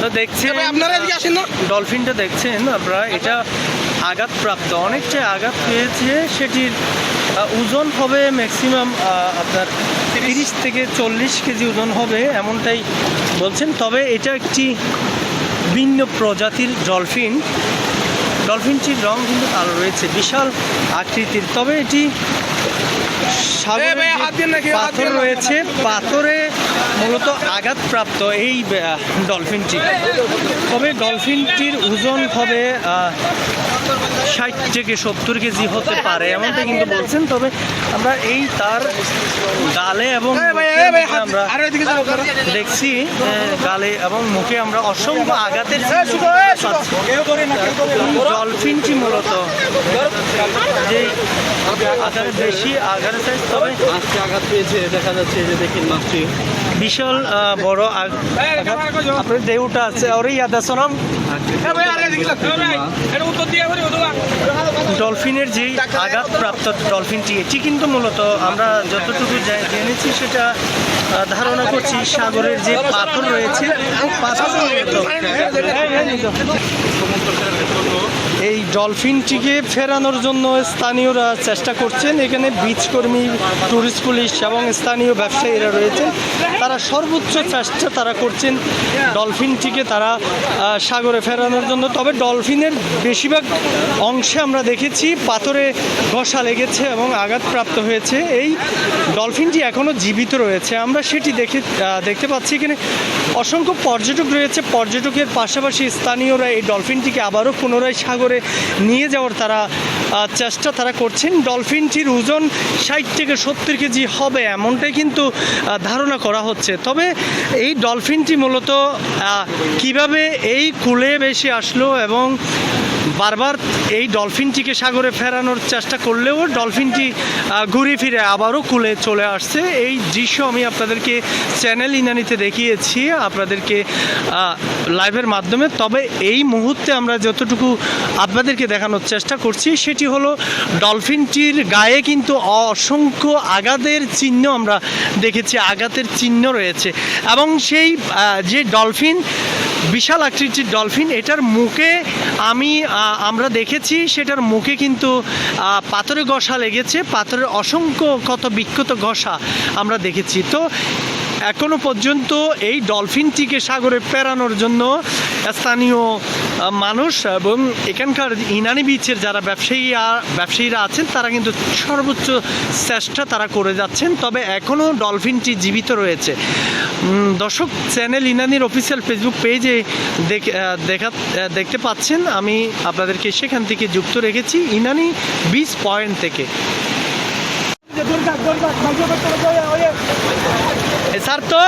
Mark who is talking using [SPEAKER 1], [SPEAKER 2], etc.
[SPEAKER 1] তো দেখছেন
[SPEAKER 2] আপনারা এদিকে আসেন না।
[SPEAKER 1] ডলফিনটা দেখছেন আপনারা, এটা আঘাতপ্রাপ্ত, অনেকটাই আঘাত পেয়েছে। সেটির ওজন হবে ম্যাক্সিমাম আপনার 30 থেকে 40 কেজি ওজন হবে এমনটাই বলছেন। তবে এটা একটি ভিন্ন প্রজাতির ডলফিন। ডলফিনটির রং কিন্তু কালো রয়েছে, বিশাল আকৃতির। তবে এটি সাগরে পাথর রয়েছে, পাথরে মূলত আঘাতপ্রাপ্ত এই ডলফিনটি। তবে ডলফিনটির ওজন হবে 60 থেকে 70 কেজি হতে পারে এমনটা কিন্তু বলছেন। তবে আমরা এই তার গালে এবং আমরা দেখছি গালে এবং মুখে আমরা অসংখ্য আঘাতের ডলফিনটি মূলত যে আকারে বেশি আঘাত সাইজ, তবে
[SPEAKER 2] আঘাত পেয়েছে দেখা যাচ্ছে, যে দেখেন মাছটি
[SPEAKER 1] বিশাল বড় আপনার দেউটা আছে আর ইয়াদ আছে না ডলফিনের যে আঘাতপ্রাপ্ত ডলফিনটি, এটি কিন্তু মূলত আমরা যতটুকু জেনেছি সেটা ধারণা করছি সাগরের যে পাথর রয়েছে পাথর এই ডলফিনটিকে ফেরানোর জন্য স্থানীয়রা চেষ্টা করছেন। এখানে বিচ কর্মী, ট্যুরিস্ট পুলিশ এবং স্থানীয় ব্যবসায়ীরা রয়েছেন, তারা সর্বোচ্চ চেষ্টা তারা করছেন ডলফিনটিকে তারা সাগরে ফেরানোর জন্য। তবে ডলফিনের বেশিরভাগ অংশে আমরা দেখেছি পাথরে ঘষা লেগেছে এবং আঘাতপ্রাপ্ত হয়েছে। এই ডলফিনটি এখনও জীবিত রয়েছে, আমরা সেটি দেখতে পাচ্ছি। এখানে অসংখ্য পর্যটক রয়েছে, পর্যটকের পাশাপাশি স্থানীয়রা এই ডলফিনটিকে আবারও পুনরায় সাগরে নিয়ে যাওয়ার তারা চেষ্টা তারা করছেন। ডলফিনটির ওজন 60 থেকে 70 কেজি হবে এমনটাই কিন্তু ধারণা করা হচ্ছে। তবে এই ডলফিনটি মূলত কিভাবে এই কূলে বেশি আসলো এবং বারবার এই ডলফিনটিকে সাগরে ফেরানোর চেষ্টা করলেও ডলফিনটি ঘুরে ফিরে আবারও কূলে চলে আসছে, এই দৃশ্য আমি আপনাদেরকে চ্যানেল ইনানিতে দেখিয়েছি আপনাদেরকে লাইভের মাধ্যমে। তবে এই মুহূর্তে আমরা যতটুকু আপনাদেরকে দেখানোর চেষ্টা করছি সেটি হলো ডলফিনটির গায়ে কিন্তু অসংখ্য আঘাতের চিহ্ন আমরা দেখেছি, আঘাতের চিহ্ন রয়েছে। এবং সেই যে ডলফিন, বিশাল আকৃতির ডলফিন, এটার মুখে আমরা দেখেছি সেটার মুখে কিন্তু পাথরে ঘষা লেগেছে, পাথরের অসংখ্য ক্ষত বিক্ষত ঘষা আমরা দেখেছি। তো এখনো পর্যন্ত এই ডলফিনটিকে সাগরে ফেরানোর জন্য স্থানীয় মানুষ এবং এখানকার ইনানি বিচের যারা ব্যবসায়ীরা আছেন তারা কিন্তু সর্বোচ্চ চেষ্টা তারা করে যাচ্ছেন। তবে এখনও ডলফিনটি জীবিত রয়েছে। দর্শক, চ্যানেল ইনানির অফিসিয়াল ফেসবুক পেজে দেখতে পাচ্ছেন, আমি আপনাদেরকে সেখান থেকে যুক্ত রেখেছি ইনানি বিচ পয়েন্ট থেকে। স্যার তো